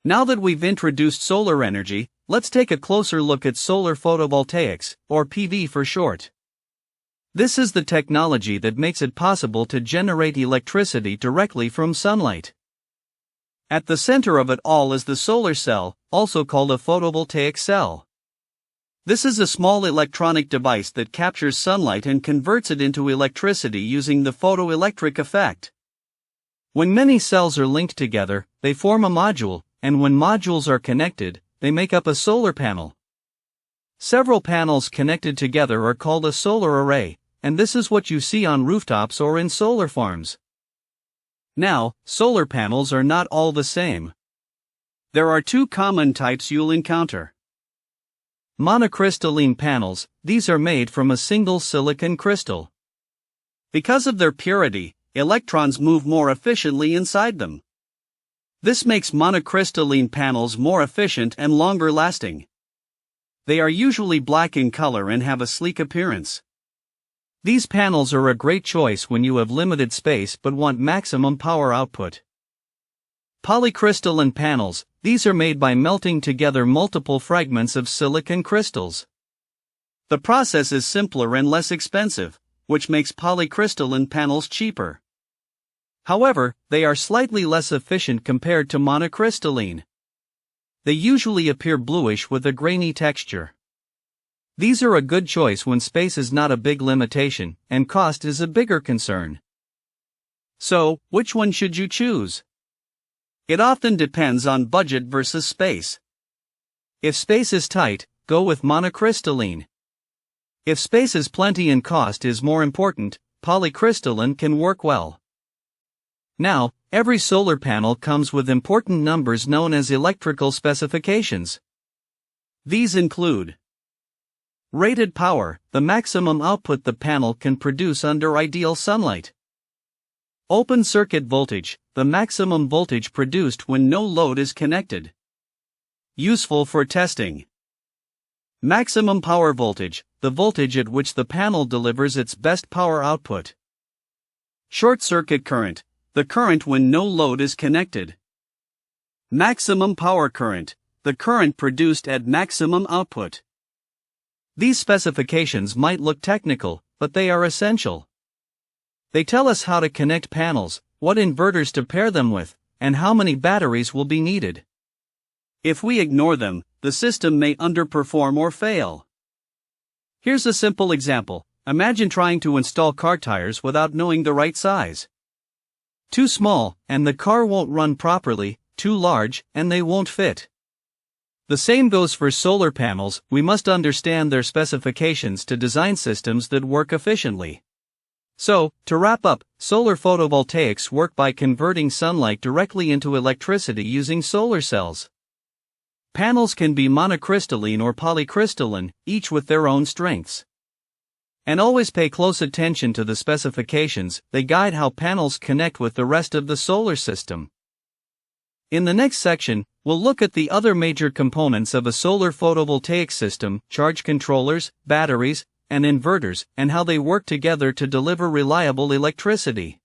Now that we've introduced solar energy, let's take a closer look at solar photovoltaics, or PV for short. This is the technology that makes it possible to generate electricity directly from sunlight. At the center of it all is the solar cell, also called a photovoltaic cell. This is a small electronic device that captures sunlight and converts it into electricity using the photoelectric effect. When many cells are linked together, they form a module, and when modules are connected, they make up a solar panel. Several panels connected together are called a solar array, and this is what you see on rooftops or in solar farms. Now, solar panels are not all the same. There are two common types you'll encounter. Monocrystalline panels, these are made from a single silicon crystal. Because of their purity, electrons move more efficiently inside them. This makes monocrystalline panels more efficient and longer lasting. They are usually black in color and have a sleek appearance. These panels are a great choice when you have limited space but want maximum power output. Polycrystalline panels, these are made by melting together multiple fragments of silicon crystals. The process is simpler and less expensive, which makes polycrystalline panels cheaper. However, they are slightly less efficient compared to monocrystalline. They usually appear bluish with a grainy texture. These are a good choice when space is not a big limitation, and cost is a bigger concern. So, which one should you choose? It often depends on budget versus space. If space is tight, go with monocrystalline. If space is plenty and cost is more important, polycrystalline can work well. Now, every solar panel comes with important numbers known as electrical specifications. These include rated power, the maximum output the panel can produce under ideal sunlight. Open circuit voltage, the maximum voltage produced when no load is connected. Useful for testing. Maximum power voltage, the voltage at which the panel delivers its best power output. Short circuit current, the current when no load is connected. Maximum power current, the current produced at maximum output. These specifications might look technical, but they are essential. They tell us how to connect panels, what inverters to pair them with, and how many batteries will be needed. If we ignore them, the system may underperform or fail. Here's a simple example. Imagine trying to install car tires without knowing the right size. Too small, and the car won't run properly, too large, and they won't fit. The same goes for solar panels, we must understand their specifications to design systems that work efficiently. So, to wrap up, solar photovoltaics work by converting sunlight directly into electricity using solar cells. Panels can be monocrystalline or polycrystalline, each with their own strengths. And always pay close attention to the specifications, they guide how panels connect with the rest of the solar system. In the next section, we'll look at the other major components of a solar photovoltaic system, charge controllers, batteries, and inverters, and how they work together to deliver reliable electricity.